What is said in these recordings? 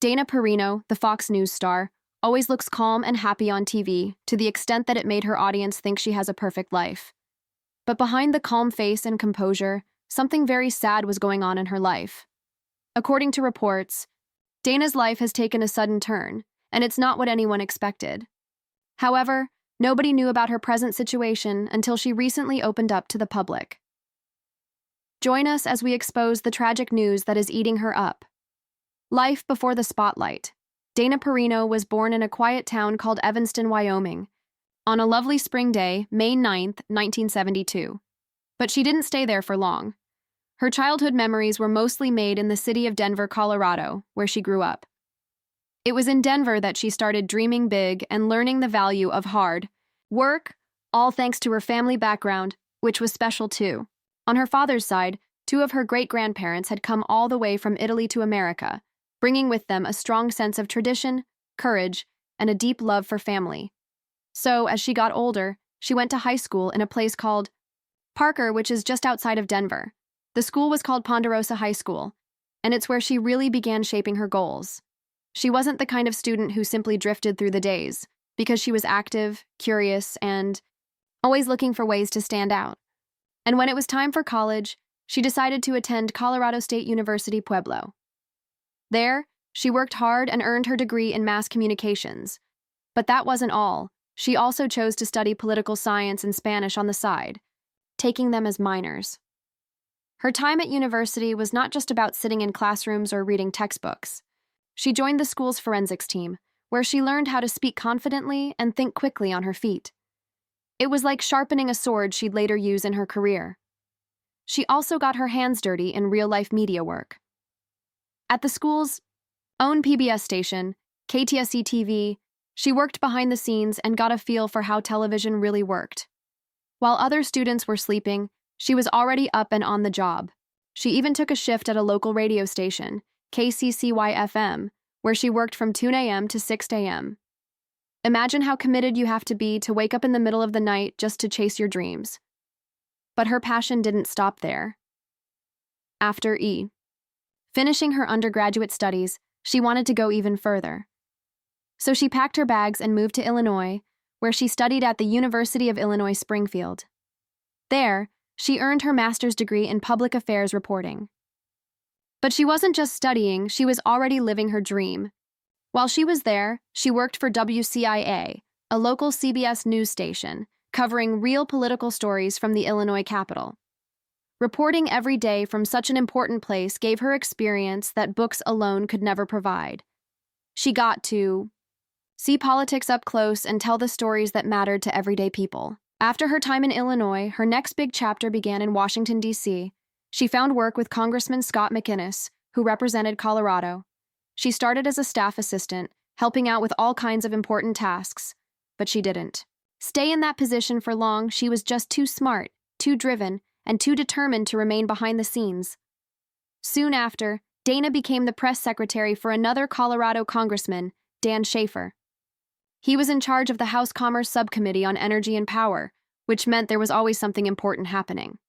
Dana Perino, the Fox News star, always looks calm and happy on TV to the extent that it made her audience think she has a perfect life. But behind the calm face and composure, something very sad was going on in her life. According to reports, Dana's life has taken a sudden turn, and it's not what anyone expected. However, nobody knew about her present situation until she recently opened up to the public. Join us as we expose the tragic news that is eating her up. Life before the spotlight. Dana Perino was born in a quiet town called Evanston, Wyoming, on a lovely spring day, May 9, 1972. But she didn't stay there for long. Her childhood memories were mostly made in the city of Denver, Colorado, where she grew up. It was in Denver that she started dreaming big and learning the value of hard work, all thanks to her family background, which was special too. On her father's side, 2 of her great-grandparents had come all the way from Italy to America, bringing with them a strong sense of tradition, courage, and a deep love for family. So, as she got older, she went to high school in a place called Parker, which is just outside of Denver. The school was called Ponderosa High School, and it's where she really began shaping her goals. She wasn't the kind of student who simply drifted through the days, because she was active, curious, and always looking for ways to stand out. And when it was time for college, she decided to attend Colorado State University, Pueblo. There, she worked hard and earned her degree in mass communications. But that wasn't all. She also chose to study political science and Spanish on the side, taking them as minors. Her time at university was not just about sitting in classrooms or reading textbooks. She joined the school's forensics team, where she learned how to speak confidently and think quickly on her feet. It was like sharpening a sword she'd later use in her career. She also got her hands dirty in real-life media work. At the school's own PBS station, KTSE-TV, she worked behind the scenes and got a feel for how television really worked. While other students were sleeping, she was already up and on the job. She even took a shift at a local radio station, KCCY-FM, where she worked from 2 a.m. to 6 a.m. Imagine how committed you have to be to wake up in the middle of the night just to chase your dreams. But her passion didn't stop there. After finishing her undergraduate studies, she wanted to go even further. So she packed her bags and moved to Illinois, where she studied at the University of Illinois Springfield. There, she earned her master's degree in public affairs reporting. But she wasn't just studying, she was already living her dream. While she was there, she worked for WCIA, a local CBS news station, covering real political stories from the Illinois Capitol. Reporting every day from such an important place gave her experience that books alone could never provide. She got to see politics up close and tell the stories that mattered to everyday people. After her time in Illinois, her next big chapter began in Washington, D.C. She found work with Congressman Scott McInnes, who represented Colorado. She started as a staff assistant, helping out with all kinds of important tasks, but she didn't stay in that position for long. She was just too smart, too driven, and too determined to remain behind the scenes. Soon after, Dana became the press secretary for another Colorado congressman, Dan Schaefer. He was in charge of the House Commerce Subcommittee on Energy and Power, which meant there was always something important happening.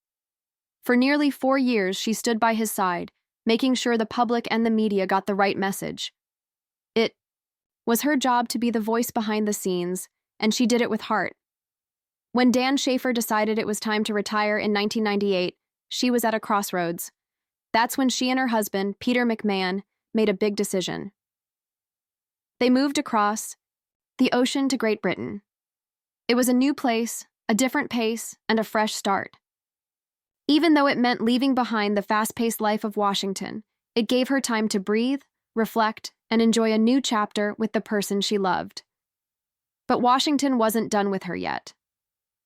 For nearly 4 years, she stood by his side, making sure the public and the media got the right message. It was her job to be the voice behind the scenes, and she did it with heart. When Dan Schaefer decided it was time to retire in 1998, she was at a crossroads. That's when she and her husband, Peter McMahon, made a big decision. They moved across the ocean to Great Britain. It was a new place, a different pace, and a fresh start. Even though it meant leaving behind the fast-paced life of Washington, it gave her time to breathe, reflect, and enjoy a new chapter with the person she loved. But Washington wasn't done with her yet.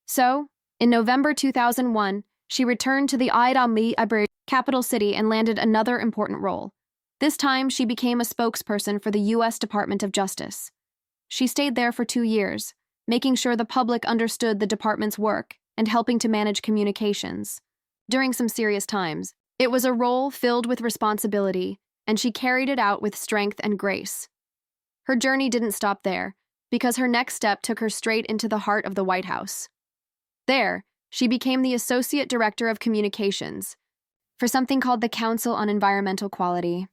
So, in November 2001, she returned to the capital city and landed another important role. This time, she became a spokesperson for the U.S. Department of Justice. She stayed there for 2 years, making sure the public understood the department's work and helping to manage communications. During some serious times, it was a role filled with responsibility, and she carried it out with strength and grace. Her journey didn't stop there, because her next step took her straight into the heart of the White House. There, she became the Associate Director of Communications for something called the Council on Environmental Quality.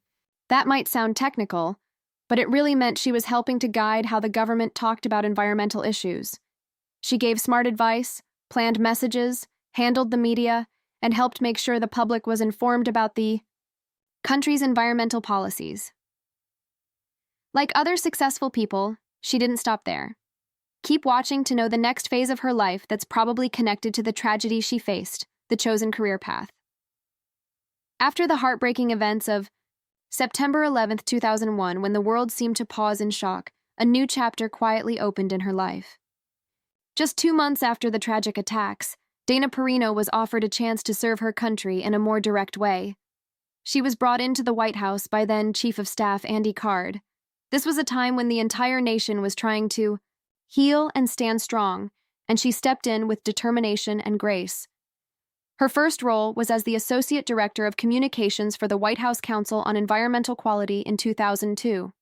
That might sound technical, but it really meant she was helping to guide how the government talked about environmental issues. She gave smart advice, planned messages, handled the media, and helped make sure the public was informed about the country's environmental policies. Like other successful people, she didn't stop there. Keep watching to know the next phase of her life that's probably connected to the tragedy she faced, the chosen career path. After the heartbreaking events of September 11, 2001, when the world seemed to pause in shock, a new chapter quietly opened in her life. Just 2 months after the tragic attacks, Dana Perino was offered a chance to serve her country in a more direct way. She was brought into the White House by then Chief of Staff Andy Card. This was a time when the entire nation was trying to heal and stand strong, and she stepped in with determination and grace. Her first role was as the Associate Director of Communications for the White House Council on Environmental Quality in 2002.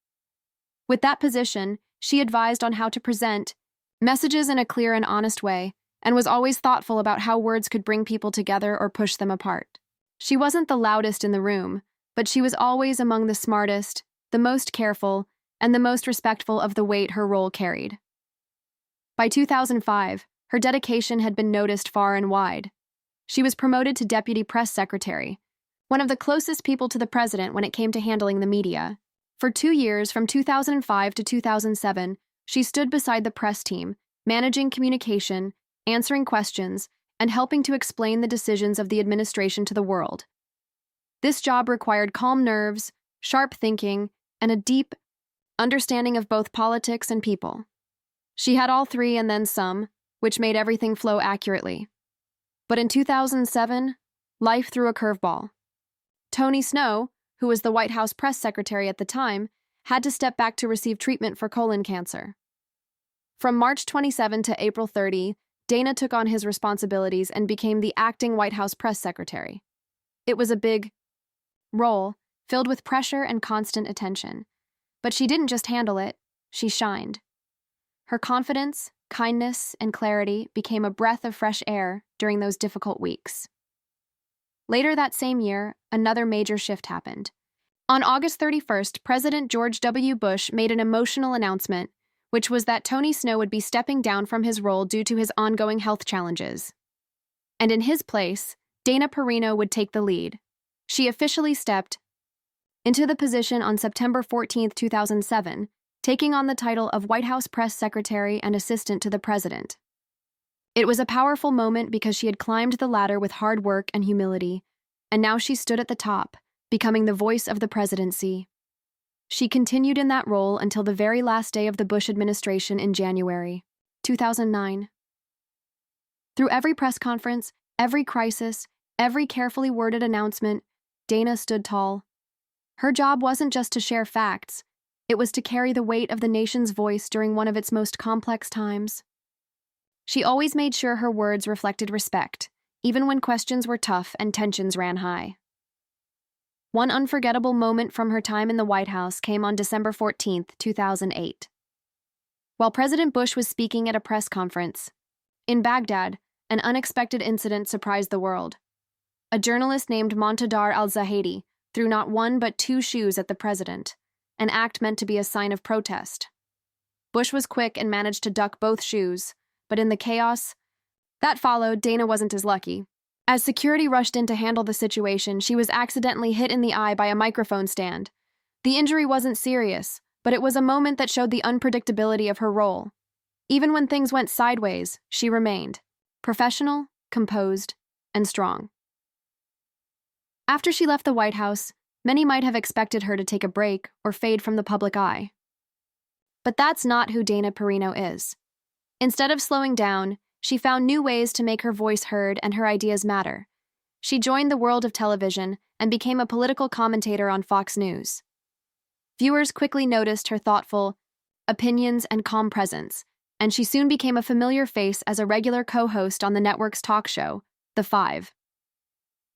With that position, she advised on how to present messages in a clear and honest way, and was always thoughtful about how words could bring people together or push them apart. She wasn't the loudest in the room, but she was always among the smartest, the most careful, and the most respectful of the weight her role carried. By 2005, her dedication had been noticed far and wide. She was promoted to Deputy Press Secretary, one of the closest people to the president when it came to handling the media. For 2 years, from 2005 to 2007, she stood beside the press team, managing communication, answering questions, and helping to explain the decisions of the administration to the world. This job required calm nerves, sharp thinking, and a deep understanding of both politics and people. She had all three and then some, which made everything flow accurately. But in 2007, life threw a curveball. Tony Snow, who was the White House press secretary at the time, had to step back to receive treatment for colon cancer. From March 27 to April 30, Dana took on his responsibilities and became the acting White House press secretary. It was a big role, filled with pressure and constant attention. But she didn't just handle it, she shined. Her confidence, kindness, and clarity became a breath of fresh air during those difficult weeks. Later that same year, another major shift happened. On August 31st, President George W. Bush made an emotional announcement, which was that Tony Snow would be stepping down from his role due to his ongoing health challenges. And in his place, Dana Perino would take the lead. She officially stepped into the position on September 14, 2007, taking on the title of White House Press Secretary and Assistant to the President. It was a powerful moment because she had climbed the ladder with hard work and humility, and now she stood at the top, becoming the voice of the presidency. She continued in that role until the very last day of the Bush administration in January 2009. Through every press conference, every crisis, every carefully worded announcement, Dana stood tall. Her job wasn't just to share facts, it was to carry the weight of the nation's voice during one of its most complex times. She always made sure her words reflected respect, even when questions were tough and tensions ran high. One unforgettable moment from her time in the White House came on December 14, 2008. While President Bush was speaking at a press conference in Baghdad, an unexpected incident surprised the world. A journalist named Montadar al-Zahedi threw not one but 2 shoes at the president, an act meant to be a sign of protest. Bush was quick and managed to duck both shoes, but in the chaos that followed, Dana wasn't as lucky. As security rushed in to handle the situation, she was accidentally hit in the eye by a microphone stand. The injury wasn't serious, but it was a moment that showed the unpredictability of her role. Even when things went sideways, she remained professional, composed, and strong. After she left the White House, many might have expected her to take a break or fade from the public eye. But that's not who Dana Perino is. Instead of slowing down, she found new ways to make her voice heard and her ideas matter. She joined the world of television and became a political commentator on Fox News. Viewers quickly noticed her thoughtful opinions and calm presence, and she soon became a familiar face as a regular co-host on the network's talk show, The Five.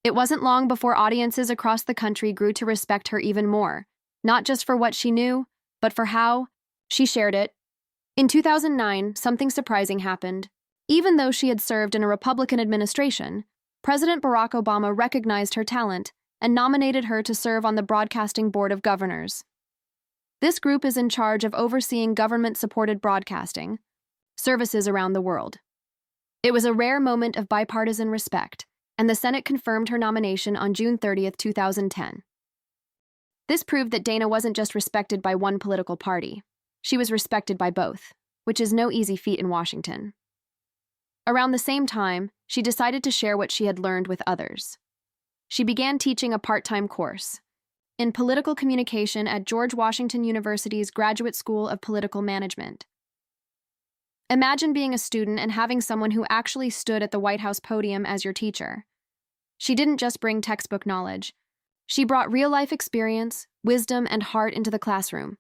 It wasn't long before audiences across the country grew to respect her even more, not just for what she knew, but for how she shared it. In 2009, something surprising happened. Even though she had served in a Republican administration, President Barack Obama recognized her talent and nominated her to serve on the Broadcasting Board of Governors. This group is in charge of overseeing government-supported broadcasting services around the world. It was a rare moment of bipartisan respect, and the Senate confirmed her nomination on June 30th, 2010. This proved that Dana wasn't just respected by one political party. She was respected by both, which is no easy feat in Washington. Around the same time, she decided to share what she had learned with others. She began teaching a part-time course in political communication at George Washington University's Graduate School of Political Management. Imagine being a student and having someone who actually stood at the White House podium as your teacher. She didn't just bring textbook knowledge. She brought real-life experience, wisdom, and heart into the classroom.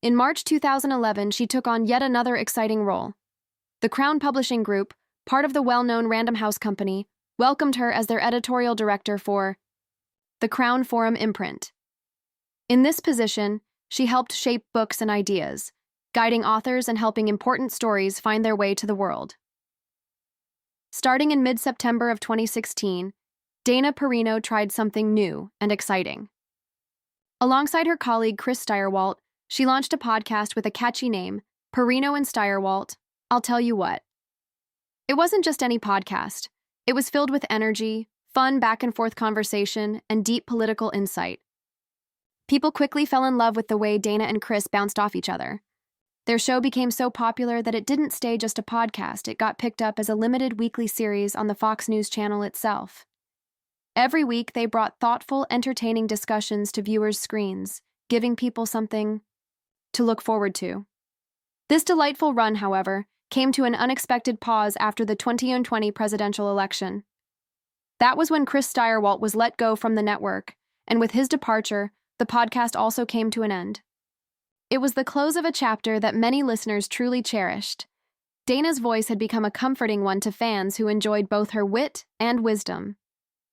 In March 2011, she took on yet another exciting role. The Crown Publishing Group, part of the well-known Random House Company, welcomed her as their editorial director for the Crown Forum imprint. In this position, she helped shape books and ideas, guiding authors and helping important stories find their way to the world. Starting in mid-September of 2016, Dana Perino tried something new and exciting. Alongside her colleague Chris Steyerwalt, she launched a podcast with a catchy name, Perino and Steyerwalt, I'll Tell You What. It wasn't just any podcast. It was filled with energy, fun back-and-forth conversation, and deep political insight. People quickly fell in love with the way Dana and Chris bounced off each other. Their show became so popular that it didn't stay just a podcast. It got picked up as a limited weekly series on the Fox News channel itself. Every week, they brought thoughtful, entertaining discussions to viewers' screens, giving people something to look forward to. This delightful run, however, came to an unexpected pause after the 2020 presidential election. That was when Chris Steyerwalt was let go from the network, and with his departure, the podcast also came to an end. It was the close of a chapter that many listeners truly cherished. Dana's voice had become a comforting one to fans who enjoyed both her wit and wisdom.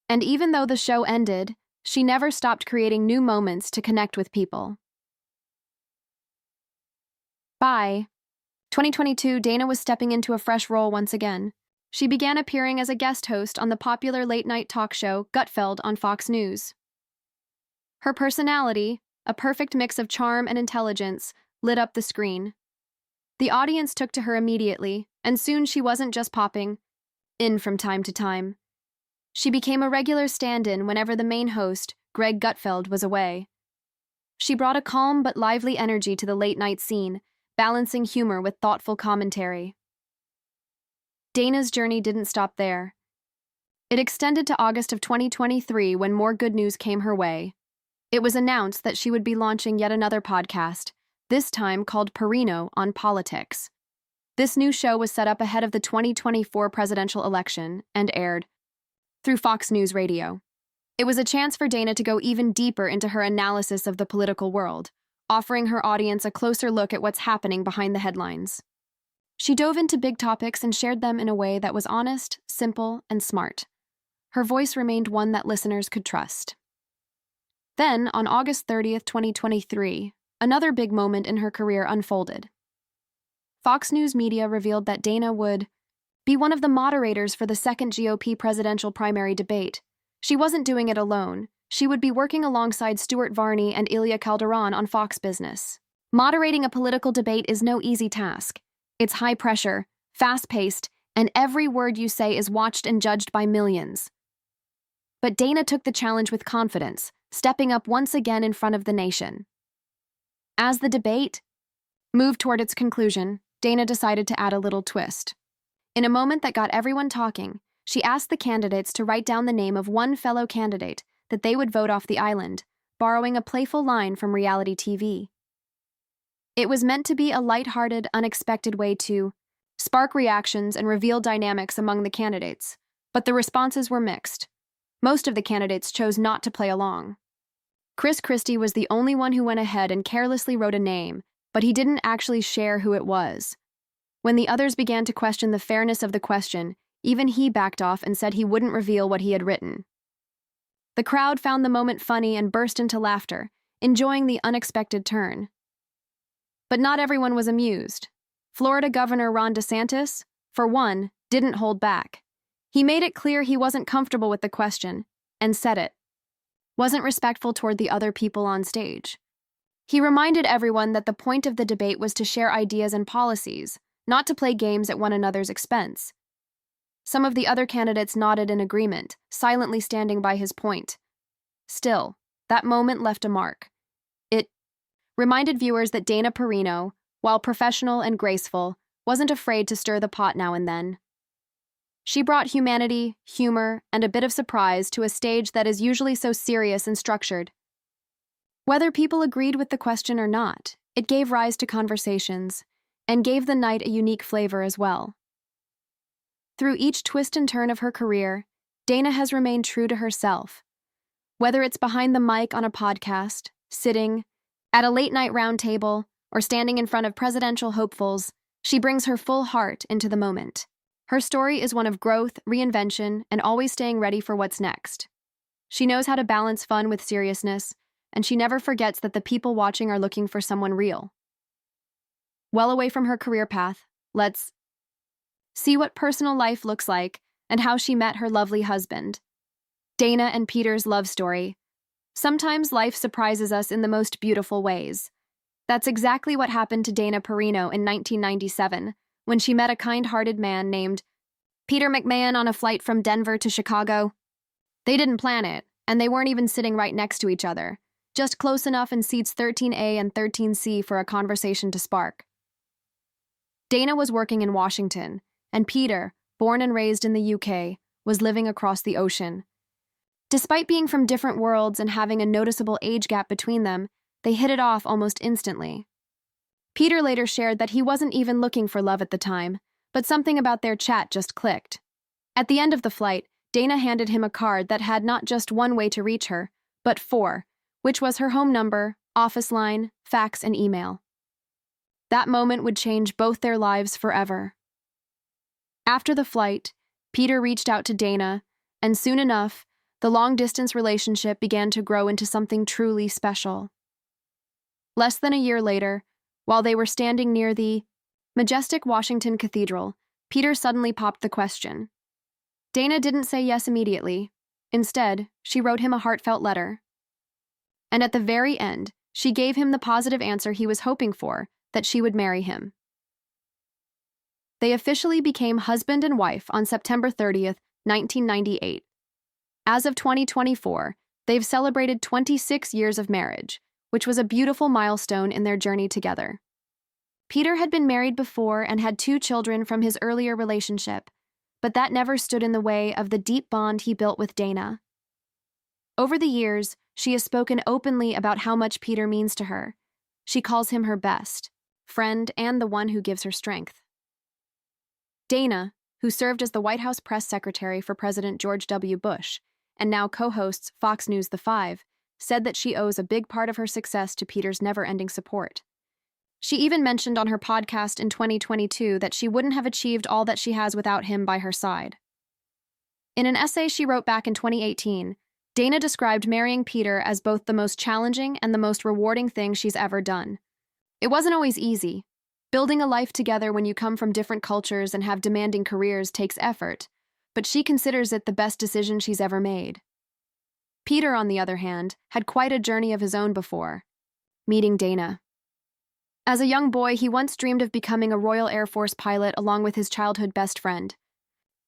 And even though the show ended, she never stopped creating new moments to connect with people. By 2022, Dana was stepping into a fresh role once again. She began appearing as a guest host on the popular late-night talk show Gutfeld on Fox News. Her personality, a perfect mix of charm and intelligence, lit up the screen. The audience took to her immediately, and soon she wasn't just popping in from time to time. She became a regular stand-in whenever the main host, Greg Gutfeld, was away. She brought a calm but lively energy to the late-night scene, balancing humor with thoughtful commentary. Dana's journey didn't stop there. It extended to August of 2023 when more good news came her way. It was announced that she would be launching yet another podcast, this time called Perino on Politics. This new show was set up ahead of the 2024 presidential election and aired through Fox News Radio. It was a chance for Dana to go even deeper into her analysis of the political world, offering her audience a closer look at what's happening behind the headlines. She dove into big topics and shared them in a way that was honest, simple, and smart. Her voice remained one that listeners could trust. Then, on August 30th, 2023, another big moment in her career unfolded. Fox News Media revealed that Dana would be one of the moderators for the second GOP presidential primary debate. She wasn't doing it alone. She would be working alongside Stuart Varney and Ilya Calderon on Fox Business. Moderating a political debate is no easy task. It's high pressure, fast-paced, and every word you say is watched and judged by millions. But Dana took the challenge with confidence, stepping up once again in front of the nation. As the debate moved toward its conclusion, Dana decided to add a little twist. In a moment that got everyone talking, she asked the candidates to write down the name of one fellow candidate that they would vote off the island, borrowing a playful line from reality TV. It was meant to be a lighthearted, unexpected way to spark reactions and reveal dynamics among the candidates, but the responses were mixed. Most of the candidates chose not to play along. Chris Christie was the only one who went ahead and carelessly wrote a name, but he didn't actually share who it was. When the others began to question the fairness of the question, even he backed off and said he wouldn't reveal what he had written. The crowd found the moment funny and burst into laughter, enjoying the unexpected turn. But not everyone was amused. Florida Governor Ron DeSantis, for one, didn't hold back. He made it clear he wasn't comfortable with the question, and said it wasn't respectful toward the other people on stage. He reminded everyone that the point of the debate was to share ideas and policies, not to play games at one another's expense. Some of the other candidates nodded in agreement, silently standing by his point. Still, that moment left a mark. It reminded viewers that Dana Perino, while professional and graceful, wasn't afraid to stir the pot now and then. She brought humanity, humor, and a bit of surprise to a stage that is usually so serious and structured. Whether people agreed with the question or not, it gave rise to conversations, and gave the night a unique flavor as well. Through each twist and turn of her career, Dana has remained true to herself. Whether it's behind the mic on a podcast, sitting at a late-night round table, or standing in front of presidential hopefuls, she brings her full heart into the moment. Her story is one of growth, reinvention, and always staying ready for what's next. She knows how to balance fun with seriousness, and she never forgets that the people watching are looking for someone real. Well away from her career path, let's see what personal life looks like and how she met her lovely husband. Dana and Peter's love story. Sometimes life surprises us in the most beautiful ways. That's exactly what happened to Dana Perino in 1997, when she met a kind-hearted man named Peter McMahon on a flight from Denver to Chicago. They didn't plan it, and they weren't even sitting right next to each other, just close enough in seats 13A and 13C for a conversation to spark. Dana was working in Washington, and Peter, born and raised in the UK, was living across the ocean. Despite being from different worlds and having a noticeable age gap between them, they hit it off almost instantly. Peter later shared that he wasn't even looking for love at the time, but something about their chat just clicked. At the end of the flight, Dana handed him a card that had not just one way to reach her, but four, which was her home number, office line, fax, and email. That moment would change both their lives forever. After the flight, Peter reached out to Dana, and soon enough, the long-distance relationship began to grow into something truly special. Less than a year later, while they were standing near the majestic Washington Cathedral, Peter suddenly popped the question. Dana didn't say yes immediately. Instead, she wrote him a heartfelt letter. And at the very end, she gave him the positive answer he was hoping for, that she would marry him. They officially became husband and wife on September 30th, 1998. As of 2024, they've celebrated 26 years of marriage, which was a beautiful milestone in their journey together. Peter had been married before and had 2 children from his earlier relationship, but that never stood in the way of the deep bond he built with Dana. Over the years, she has spoken openly about how much Peter means to her. She calls him her best friend and the one who gives her strength. Dana, who served as the White House press secretary for President George W. Bush and now co-hosts Fox News The Five, said that she owes a big part of her success to Peter's never-ending support. She even mentioned on her podcast in 2022 that she wouldn't have achieved all that she has without him by her side. In an essay she wrote back in 2018, Dana described marrying Peter as both the most challenging and the most rewarding thing she's ever done. It wasn't always easy. Building a life together when you come from different cultures and have demanding careers takes effort, but she considers it the best decision she's ever made. Peter, on the other hand, had quite a journey of his own before meeting Dana. As a young boy, he once dreamed of becoming a Royal Air Force pilot along with his childhood best friend.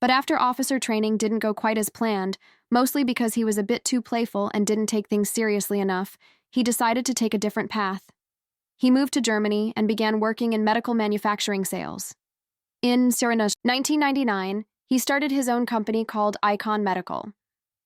But after officer training didn't go quite as planned, mostly because he was a bit too playful and didn't take things seriously enough, he decided to take a different path. He moved to Germany and began working in medical manufacturing sales. In 1999, he started his own company called Icon Medical.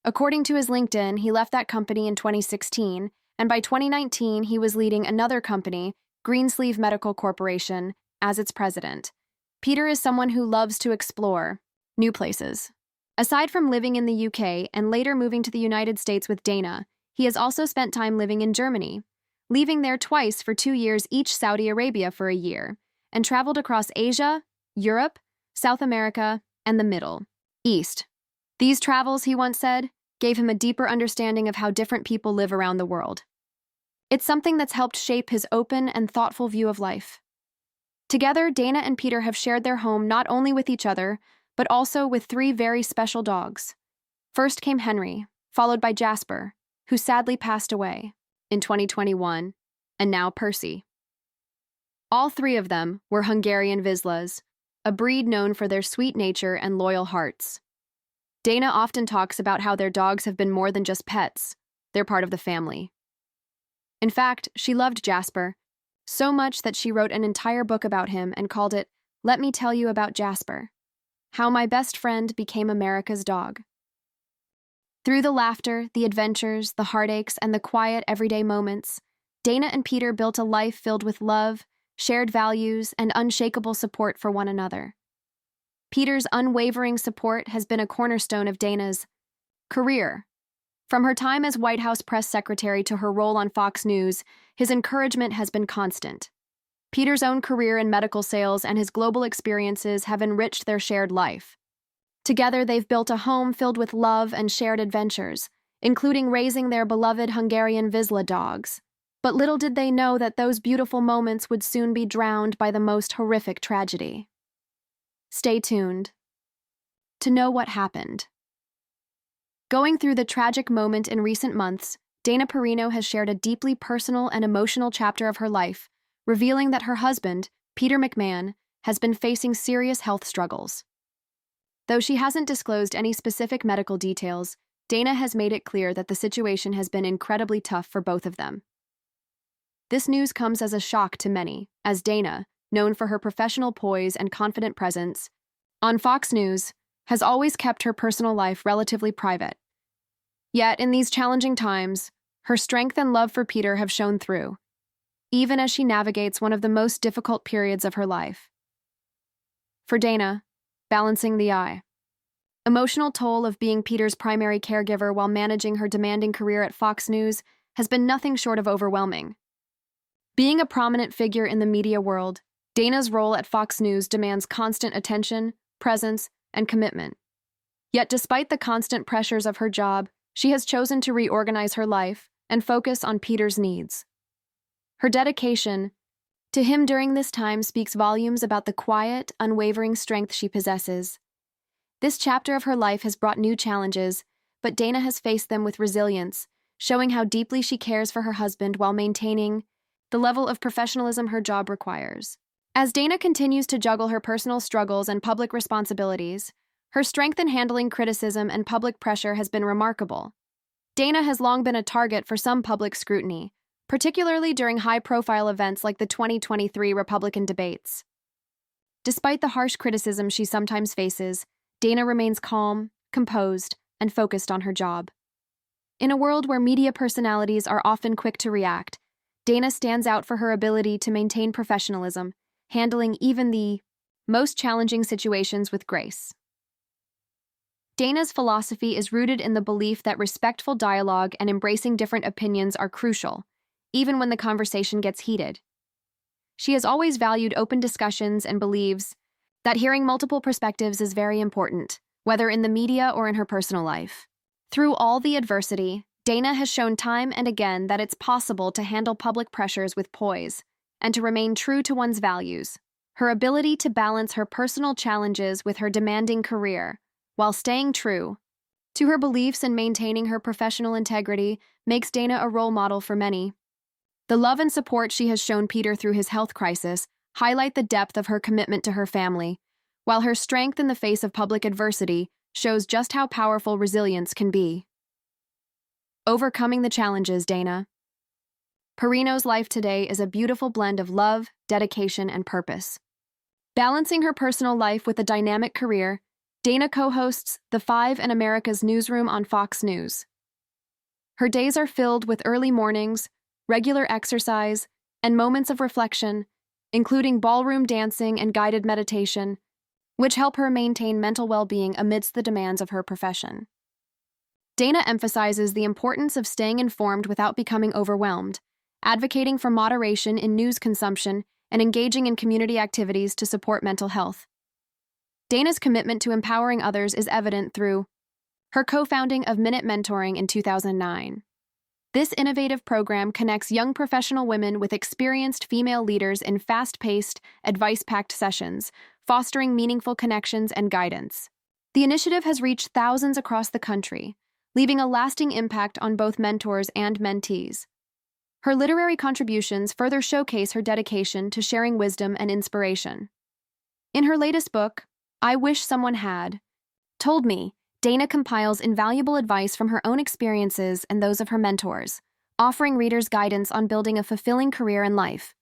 According to his LinkedIn, he left that company in 2016, and by 2019 he was leading another company, Greensleeve Medical Corporation, as its president. Peter is someone who loves to explore new places. Aside from living in the UK and later moving to the United States with Dana, he has also spent time living in Germany, leaving there twice for 2 years, each Saudi Arabia for a year, and traveled across Asia, Europe, South America, and the Middle East. These travels, he once said, gave him a deeper understanding of how different people live around the world. It's something that's helped shape his open and thoughtful view of life. Together, Dana and Peter have shared their home not only with each other, but also with 3 very special dogs. First came Henry, followed by Jasper, who sadly passed away in 2021. and now Percy. All three of them were Hungarian Vizslas, a breed known for their sweet nature and loyal hearts. Dana often talks about how their dogs have been more than just pets, they're part of the family. In fact, she loved Jasper, so much that she wrote an entire book about him and called it, "Let Me Tell You About Jasper: How My Best Friend Became America's Dog." Through the laughter, the adventures, the heartaches, and the quiet, everyday moments, Dana and Peter built a life filled with love, shared values, and unshakable support for one another. Peter's unwavering support has been a cornerstone of Dana's career. From her time as White House press secretary to her role on Fox News, his encouragement has been constant. Peter's own career in medical sales and his global experiences have enriched their shared life. Together, they've built a home filled with love and shared adventures, including raising their beloved Hungarian Vizsla dogs. But little did they know that those beautiful moments would soon be drowned by the most horrific tragedy. Stay tuned to know what happened. Going through the tragic moment in recent months, Dana Perino has shared a deeply personal and emotional chapter of her life, revealing that her husband, Peter McMahon, has been facing serious health struggles. Though she hasn't disclosed any specific medical details, Dana has made it clear that the situation has been incredibly tough for both of them. This news comes as a shock to many, as Dana, known for her professional poise and confident presence on Fox News, has always kept her personal life relatively private. Yet, in these challenging times, her strength and love for Peter have shown through, even as she navigates one of the most difficult periods of her life. For Dana, balancing the emotional toll of being Peter's primary caregiver while managing her demanding career at Fox News has been nothing short of overwhelming. Being a prominent figure in the media world, Dana's role at Fox News demands constant attention, presence, and commitment. Yet despite the constant pressures of her job, she has chosen to reorganize her life and focus on Peter's needs. Her dedication to him during this time speaks volumes about the quiet, unwavering strength she possesses. This chapter of her life has brought new challenges, but Dana has faced them with resilience, showing how deeply she cares for her husband while maintaining the level of professionalism her job requires. As Dana continues to juggle her personal struggles and public responsibilities, her strength in handling criticism and public pressure has been remarkable. Dana has long been a target for some public scrutiny, particularly during high-profile events like the 2023 Republican debates. Despite the harsh criticism she sometimes faces, Dana remains calm, composed, and focused on her job. In a world where media personalities are often quick to react, Dana stands out for her ability to maintain professionalism, handling even the most challenging situations with grace. Dana's philosophy is rooted in the belief that respectful dialogue and embracing different opinions are crucial, even when the conversation gets heated. She has always valued open discussions and believes that hearing multiple perspectives is very important, whether in the media or in her personal life. Through all the adversity, Dana has shown time and again that it's possible to handle public pressures with poise and to remain true to one's values. Her ability to balance her personal challenges with her demanding career, while staying true to her beliefs and maintaining her professional integrity, makes Dana a role model for many. The love and support she has shown Peter through his health crisis highlight the depth of her commitment to her family, while her strength in the face of public adversity shows just how powerful resilience can be. Overcoming the challenges, Dana Perino's life today is a beautiful blend of love, dedication, and purpose. Balancing her personal life with a dynamic career, Dana co-hosts The Five and America's Newsroom on Fox News. Her days are filled with early mornings, regular exercise, and moments of reflection, including ballroom dancing and guided meditation, which help her maintain mental well-being amidst the demands of her profession. Dana emphasizes the importance of staying informed without becoming overwhelmed, advocating for moderation in news consumption and engaging in community activities to support mental health. Dana's commitment to empowering others is evident through her co-founding of Minute Mentoring in 2009. This innovative program connects young professional women with experienced female leaders in fast-paced, advice-packed sessions, fostering meaningful connections and guidance. The initiative has reached thousands across the country, leaving a lasting impact on both mentors and mentees. Her literary contributions further showcase her dedication to sharing wisdom and inspiration. In her latest book, I Wish Someone Had Told Me, Dana compiles invaluable advice from her own experiences and those of her mentors, offering readers guidance on building a fulfilling career in life.